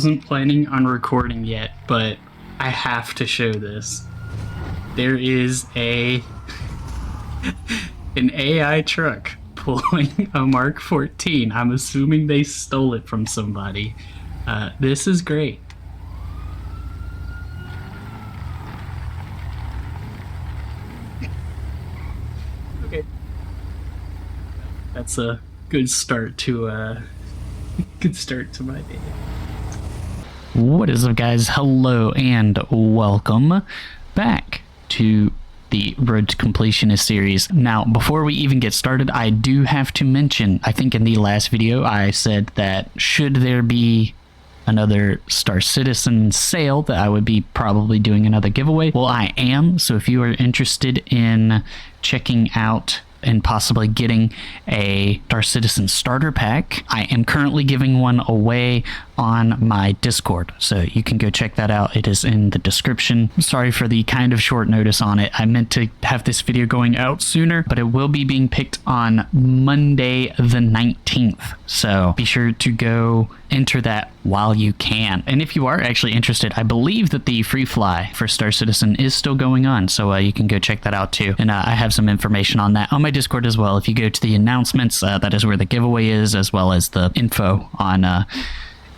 wasn't planning on recording yet, but I have to show this. There is an AI truck pulling a Mark 14. I'm assuming they stole it from somebody. This is great. Okay. That's a good start to my day. What is up, guys? Hello and welcome back to the Road to Completionist series. Now, before we even get started, I do have to mention, I think in the last video I said that should there be another Star Citizen sale, that I would be probably doing another giveaway. Well, I am, so if you are interested in checking out and possibly getting a Star Citizen starter pack, I am currently giving one away on my Discord, so you can go check that out. It is in the description. Sorry for the kind of short notice on it. I meant to have this video going out sooner, but it will be being picked on Monday the 19th, so be sure to go enter that while you can. And if you are actually interested, I believe that the free fly for Star Citizen is still going on, so you can go check that out too. And I have some information on that on my Discord as well. If you go to the announcements, that is where the giveaway is, as well as the info on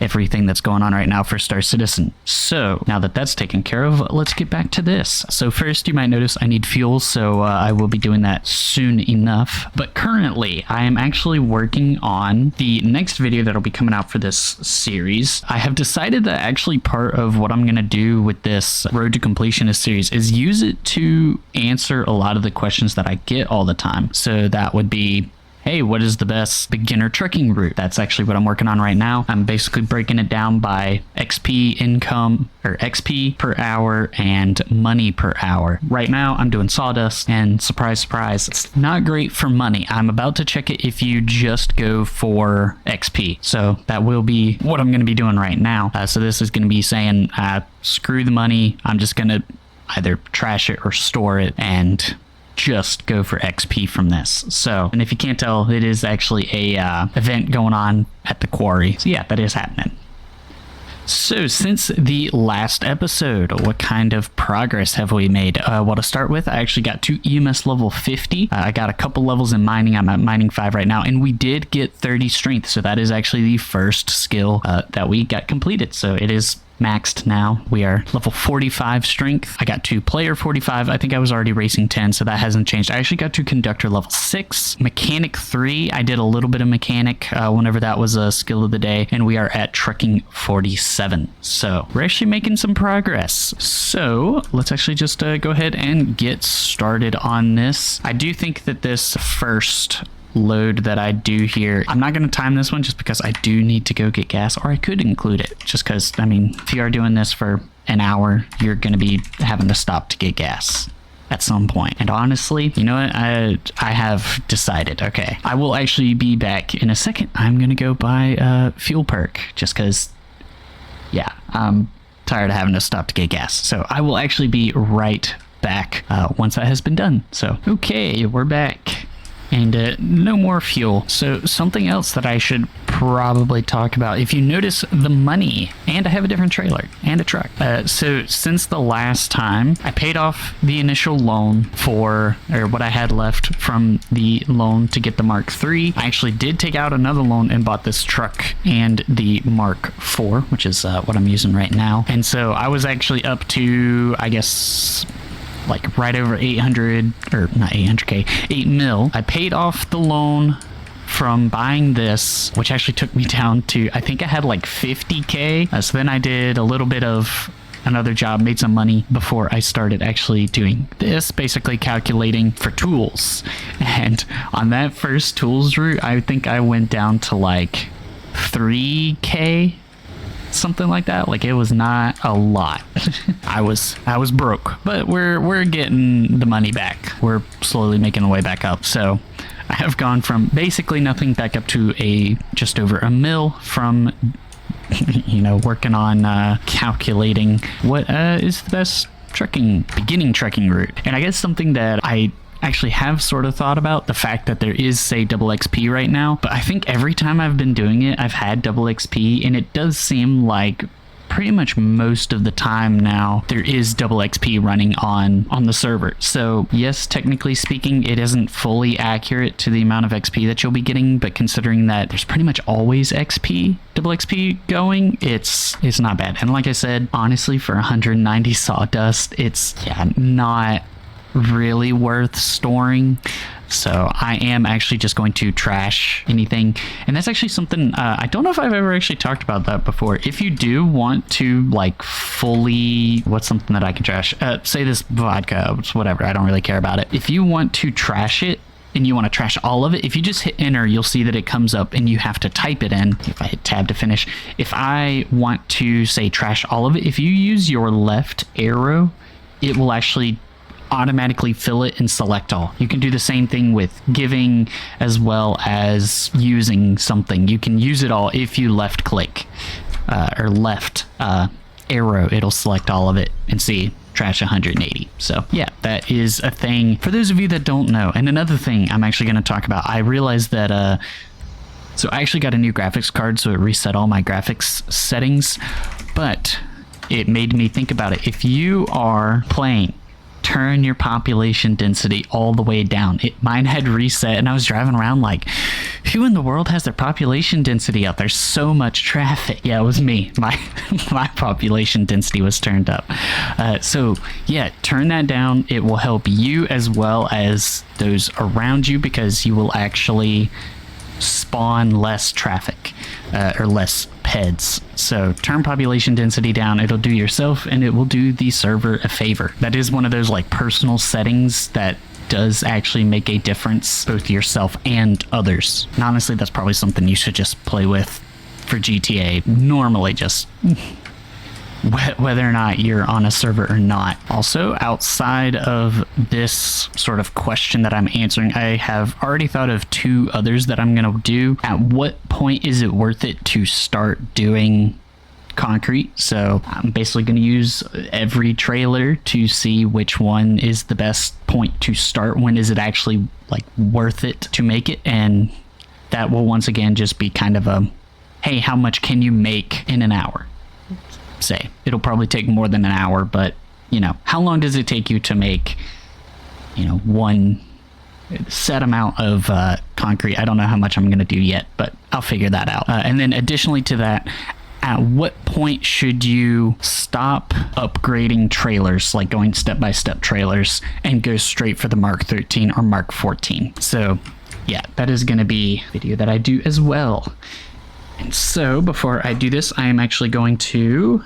everything that's going on right now for Star Citizen. So now that that's taken care of, let's get back to this. So first, you might notice I need fuel, so I will be doing that soon enough. But currently, I am actually working on the next video that'll be coming out for this series. I have decided that actually part of what I'm going to do with this Road to Completionist series is use it to answer a lot of the questions that I get all the time. So that would be, hey, what is the best beginner trucking route? That's actually what I'm working on right now. I'm basically breaking it down by XP income, or XP per hour, and money per hour. Right now, I'm doing Sawdust, and surprise, surprise, it's not great for money. I'm about to check it if you just go for XP. So that will be what I'm going to be doing right now. So this is going to be saying, screw the money. I'm just going to either trash it or store it and just go for XP from this. So, and if you can't tell, it is actually a event going on at the quarry. So yeah, that is happening. So since the last episode, what kind of progress have we made? Well, to start with, I actually got to EMS level 50. I got a couple levels in mining. I'm at mining 5 right now, and we did get 30 strength. So that is actually the first skill that we got completed. So it is maxed now. We are level 45 strength. I got to player 45. I think I was already racing 10, so that hasn't changed. I actually got to conductor level 6. Mechanic 3. I did a little bit of mechanic whenever that was a skill of the day, and we are at trucking 47. So we're actually making some progress. So let's actually just go ahead and get started on this. I do think that this first load that I do here, I'm not going to time this one just because I do need to go get gas, or I could include it just because, I mean, if you are doing this for an hour, you're going to be having to stop to get gas at some point. And honestly, you know what, I have decided, okay, I will actually be back in a second. I'm going to go buy a fuel perk just because, yeah, I'm tired of having to stop to get gas. So I will actually be right back once that has been done. So, okay, we're back. And no more fuel. So something else that I should probably talk about, if you notice the money, and I have a different trailer and a truck. So since the last time, I paid off the initial loan for, or what I had left from the loan to get the Mark III. I actually did take out another loan and bought this truck and the Mark IV, which is what I'm using right now. And so I was actually up to, I guess, like right over 800, or not 800k, 8 mil. I paid off the loan from buying this, which actually took me down to, I think I had like 50k. So then I did a little bit of another job, made some money before I started actually doing this, basically calculating for tools. And on that first tools route, I think I went down to like 3k, something like that. Like, it was not a lot. I was broke, but we're getting the money back. We're slowly making the way back up. So I have gone from basically nothing back up to a just over a mil from, you know, working on calculating what is the best beginning trekking route. And I guess something that I actually have sort of thought about the fact that there is, say, double XP right now, but I think every time I've been doing it, I've had double XP, and it does seem like pretty much most of the time now there is double XP running on the server. So yes, technically speaking, it isn't fully accurate to the amount of XP that you'll be getting, but considering that there's pretty much always double XP going, it's not bad. And like I said, honestly, for 190 Sawdust, it's not really worth storing. So I am actually just going to trash anything, and that's actually something I don't know if I've ever actually talked about that before. If you do want to like fully, what's something that I can trash, say this vodka, whatever, I don't really care about it. If you want to trash it and you want to trash all of it, if you just hit enter, you'll see that it comes up and you have to type it in. If I hit tab to finish, if I want to say trash all of it, if you use your left arrow, it will actually automatically fill it and select all. You can do the same thing with giving as well as using something. You can use it all if you left click or left arrow, it'll select all of it and see trash 180. So yeah, that is a thing for those of you that don't know. And another thing I'm actually going to talk about, I realized that so I actually got a new graphics card, so it reset all my graphics settings, but it made me think about it. If you are playing, turn your population density all the way down. Mine had reset, and I was driving around like, who in the world has their population density up? There's so much traffic. Yeah, it was me. My population density was turned up. So yeah, turn that down. It will help you as well as those around you, because you will actually spawn less traffic or less peds. So turn population density down. It'll do yourself and it will do the server a favor. That is one of those like personal settings that does actually make a difference, both yourself and others. And honestly, that's probably something you should just play with for GTA normally, just whether or not you're on a server or not. Also, outside of this sort of question that I'm answering, I have already thought of two others that I'm going to do. At what point is it worth it to start doing concrete? So I'm basically going to use every trailer to see which one is the best point to start. When is it actually like worth it to make it? And that will once again just be kind of a, hey, how much can you make in an hour? Say it'll probably take more than an hour, but you know, how long does it take you to make, you know, one set amount of concrete? I don't know how much I'm going to do yet, but I'll figure that out. And then additionally to that, at what point should you stop upgrading trailers, like going step-by-step trailers, and go straight for the Mark 13 or Mark 14? So yeah, that is going to be a video that I do as well. And so before I do this, I am actually going to,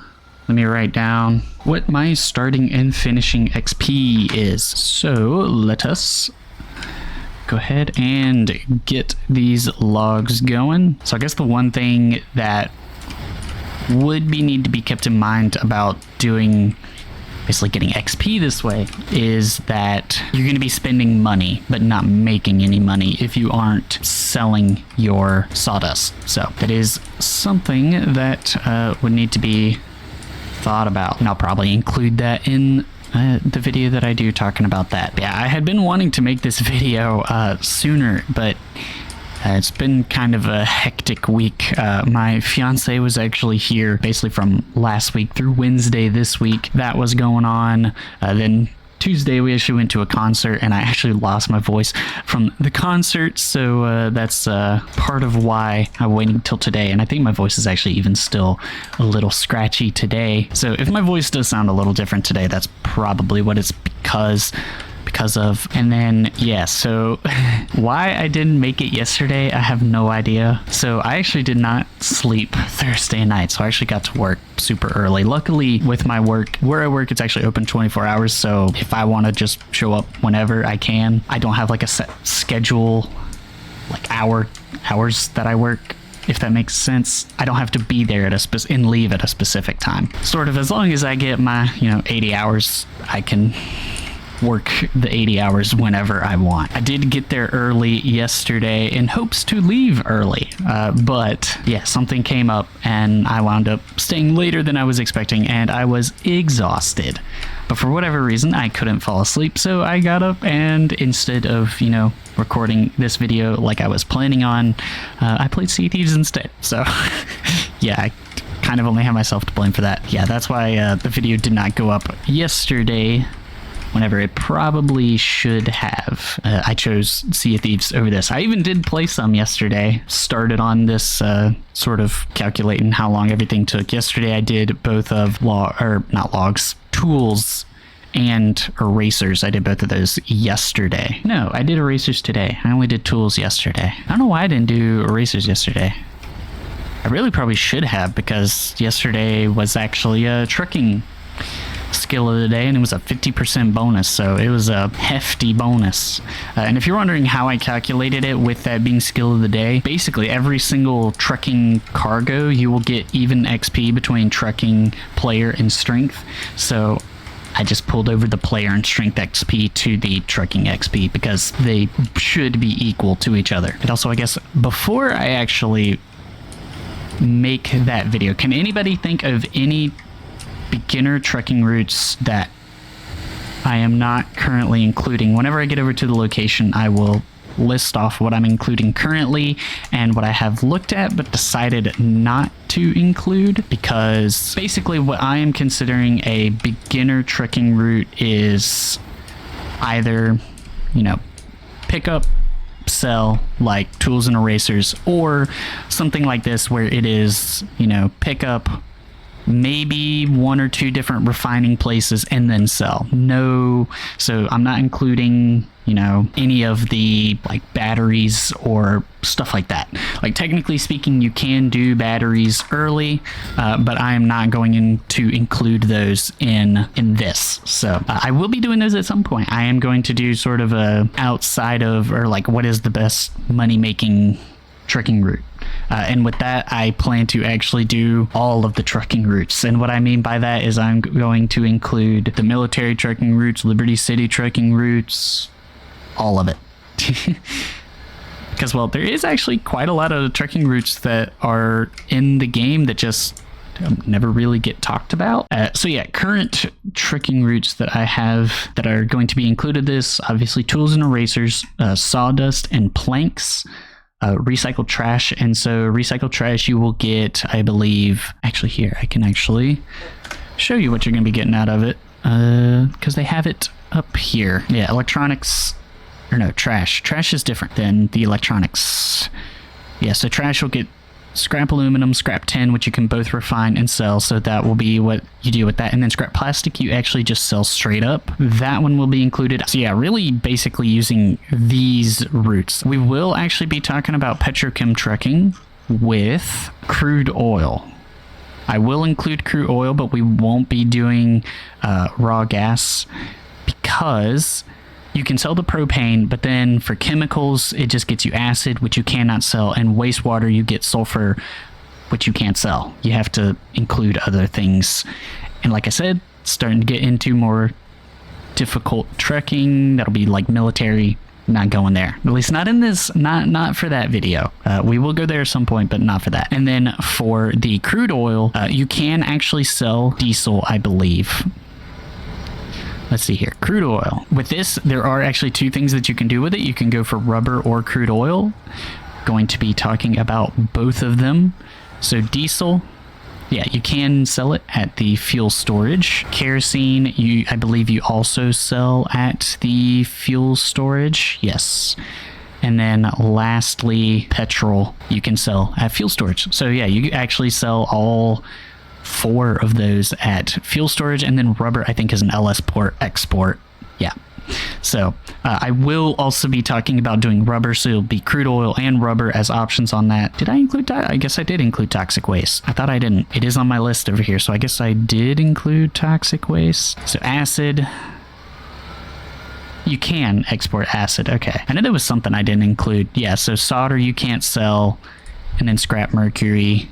let me write down what my starting and finishing XP is. So let us go ahead and get these logs going. So I guess the one thing that would need to be kept in mind about doing, basically getting XP this way, is that you're going to be spending money but not making any money if you aren't selling your sawdust. So that is something that would need to be thought about, and I'll probably include that in the video that I do talking about that. Yeah, I had been wanting to make this video sooner, but it's been kind of a hectic week. My fiance was actually here basically from last week through Wednesday this week. That was going on. Then Tuesday we actually went to a concert, and I actually lost my voice from the concert. So that's part of why I waited till today. And I think my voice is actually even still a little scratchy today. So if my voice does sound a little different today, that's probably what it's because of. And then yeah, so why I didn't make it yesterday, I have no idea. So I actually did not sleep Thursday night, so I actually got to work super early. Luckily with my work, where I work, it's actually open 24 hours, so if I want to just show up whenever I can. I don't have like a set schedule, like hours that I work, if that makes sense. I don't have to be there at and leave at a specific time. Sort of, as long as I get my, you know, 80 hours, I can work the 80 hours whenever I want. I did get there early yesterday in hopes to leave early, but yeah, something came up and I wound up staying later than I was expecting, and I was exhausted. But for whatever reason, I couldn't fall asleep, so I got up, and instead of, you know, recording this video like I was planning on, I played Sea of Thieves instead. So yeah, I kind of only have myself to blame for that. Yeah, that's why the video did not go up yesterday whenever it probably should have. I chose Sea of Thieves over this. I even did play some yesterday. Started on this sort of calculating how long everything took. Yesterday I did both of tools and erasers. I did both of those yesterday. No, I did erasers today. I only did tools yesterday. I don't know why I didn't do erasers yesterday. I really probably should have, because yesterday was actually a trucking skill of the day, and it was a 50% bonus, so it was a hefty bonus. And if you're wondering how I calculated it with that being skill of the day, basically every single trucking cargo you will get even XP between trucking, player, and strength. So I just pulled over the player and strength XP to the trucking XP because they should be equal to each other. And also, I guess before I actually make that video, can anybody think of any beginner trekking routes that I am not currently including? Whenever I get over to the location, I will list off what I'm including currently and what I have looked at but decided not to include, because basically what I am considering a beginner trekking route is either, you know, pick up, sell, like tools and erasers, or something like this where it is, you know, pick up maybe one or two different refining places and then sell. No, so I'm not including, you know, any of the like batteries or stuff like that. Like, technically speaking, you can do batteries early, but I am not going to include those in this. So I will be doing those at some point. I am going to do sort of a outside of, or like, what is the best money making trekking route. And with that, I plan to actually do all of the trucking routes. And what I mean by that is I'm going to include the military trucking routes, Liberty City trucking routes, all of it. Because, well, there is actually quite a lot of trucking routes that are in the game that just never really get talked about. So yeah, current trucking routes that I have that are going to be included this, obviously tools and erasers, sawdust and planks, recycled trash. And so recycled trash, you will get, I believe, actually here, I can actually show you what you're going to be getting out of it, because they have it up here. Yeah, electronics, or no, trash. Trash is different than the electronics. Yeah, so trash will get scrap aluminum, scrap tin, which you can both refine and sell, so that will be what you do with that. And then scrap plastic, you actually just sell straight up. That one will be included. So yeah, really basically using these routes. We will actually be talking about petrochem trucking with crude oil. I will include crude oil, but we won't be doing raw gas, because you can sell the propane, but then for chemicals, it just gets you acid, which you cannot sell, and wastewater, you get sulfur, which you can't sell. You have to include other things. And like I said, starting to get into more difficult trekking. That'll be like military. Not going there. At least not in this, not for that video. We will go there at some point, but not for that. And then for the crude oil, you can actually sell diesel, I believe. Let's see here. Crude oil. With this, there are actually two things that you can do with it. You can go for rubber or crude oil. Going to be talking about both of them. So diesel, yeah, you can sell it at the fuel storage. Kerosene, I believe you also sell at the fuel storage. Yes. And then lastly, petrol, you can sell at fuel storage. So yeah, you actually sell all 4 of those at fuel storage, and then rubber, I think, is an LS port export. Yeah. So I will also be talking about doing rubber, so it'll be crude oil and rubber as options on that. Did I include I guess I did include toxic waste. I thought I didn't. It is on my list over here, so I guess I did include toxic waste. So acid, you can export acid. Okay. I know there was something I didn't include. Yeah, so solder you can't sell, and then scrap mercury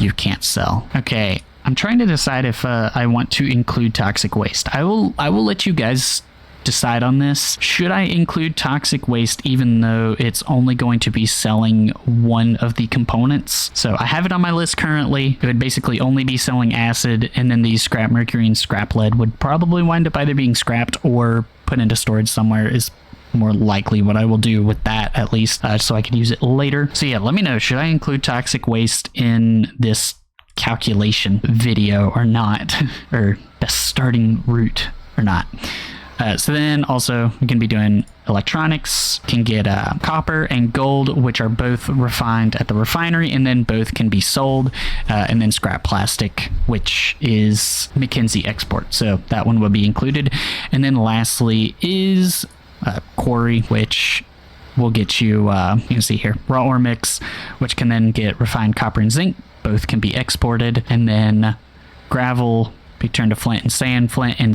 you can't sell. Okay, I'm trying to decide if I want to include toxic waste. I will let you guys decide on this. Should I include toxic waste even though it's only going to be selling one of the components? So I have it on my list currently. It would basically only be selling acid, and then these scrap mercury and scrap lead would probably wind up either being scrapped or put into storage somewhere, is more likely what I will do with that, at least, so I can use it later. So yeah, let me know, should I include toxic waste in this calculation video or not? Or best starting route or not? So then also we can be doing electronics, can get copper and gold, which are both refined at the refinery, and then both can be sold, and then scrap plastic, which is McKinsey export, so that one will be included. And then lastly is quarry, which will get you, you can see here, raw ore mix, which can then get refined copper and zinc, both can be exported. And then gravel be turned to flint and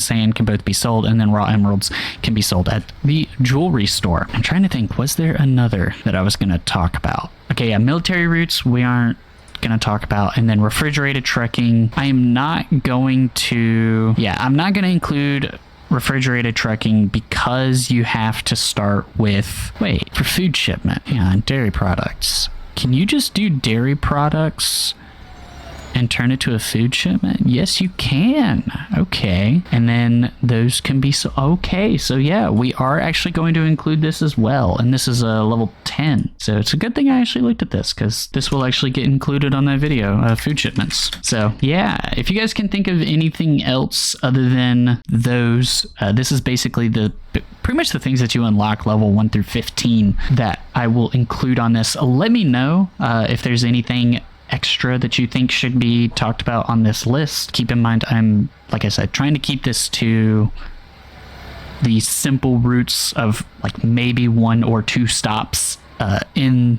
sand can both be sold, and then raw emeralds can be sold at the jewelry store. I'm trying to think, was there another that I was going to talk about? Okay, yeah, military routes we aren't going to talk about, and then refrigerated trucking I am not going to, I'm not going to include refrigerated trucking because you have to start with, wait, for food shipment, dairy products. Can you just do dairy products and turn it to a food shipment? Yes, you can. Okay. And then those can be okay. So yeah, we are actually going to include this as well. And this is a level 10. So it's a good thing I actually looked at this, because this will actually get included on that video, food shipments. So yeah, if you guys can think of anything else other than those, this is basically pretty much the things that you unlock level 1 through 15 that I will include on this. Let me know if there's anything extra that you think should be talked about on this list. Keep in mind, I'm, like I said, trying to keep this to the simple routes of like maybe 1 or 2 stops in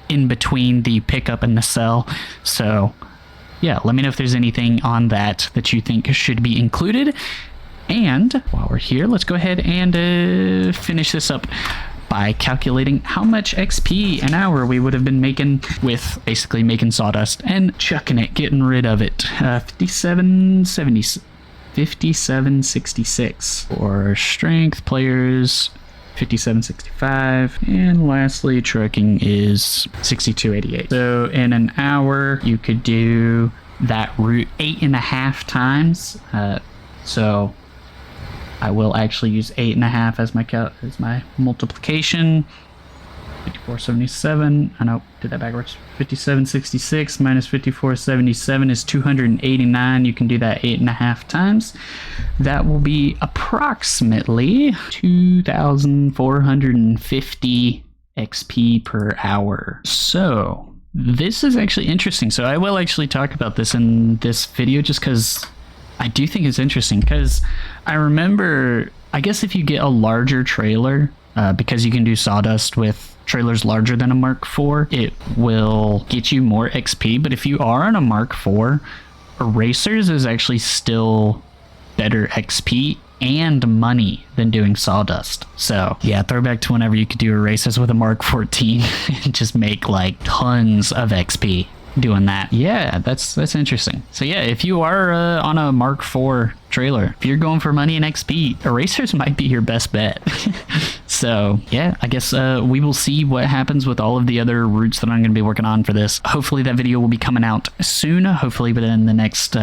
between the pickup and the sell. So yeah, let me know if there's anything on that you think should be included. And while we're here, let's go ahead and finish this up by calculating how much XP an hour we would have been making with basically making sawdust and chucking it, getting rid of it. 5766 for strength, players 5765, and lastly trucking is 6288. So in an hour you could do that route 8.5 times. So I will actually use 8.5 as my multiplication. 5477. I know, did that backwards. 5766 minus 5477 is 289. You can do that 8.5 times. That will be approximately 2,450 XP per hour. So this is actually interesting. So I will actually talk about this in this video just because I do think it's interesting, because I remember, I guess if you get a larger trailer, because you can do sawdust with trailers larger than a Mark IV, it will get you more XP. But if you are on a Mark IV, erasers is actually still better XP and money than doing sawdust. So yeah, throwback to whenever you could do erasers with a Mark 14 and just make like tons of XP doing that. Yeah, that's interesting. So yeah, if you are on a Mark IV trailer, if you're going for money and XP, erasers might be your best bet. So yeah, I guess we will see what happens with all of the other routes that I'm going to be working on for this. Hopefully that video will be coming out soon, hopefully within the next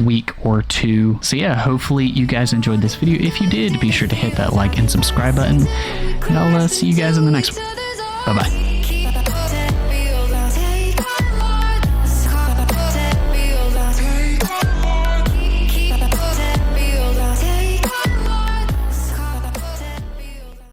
week or 2. So yeah, hopefully you guys enjoyed this video. If you did, be sure to hit that like and subscribe button, and I'll see you guys in the next one. Bye bye.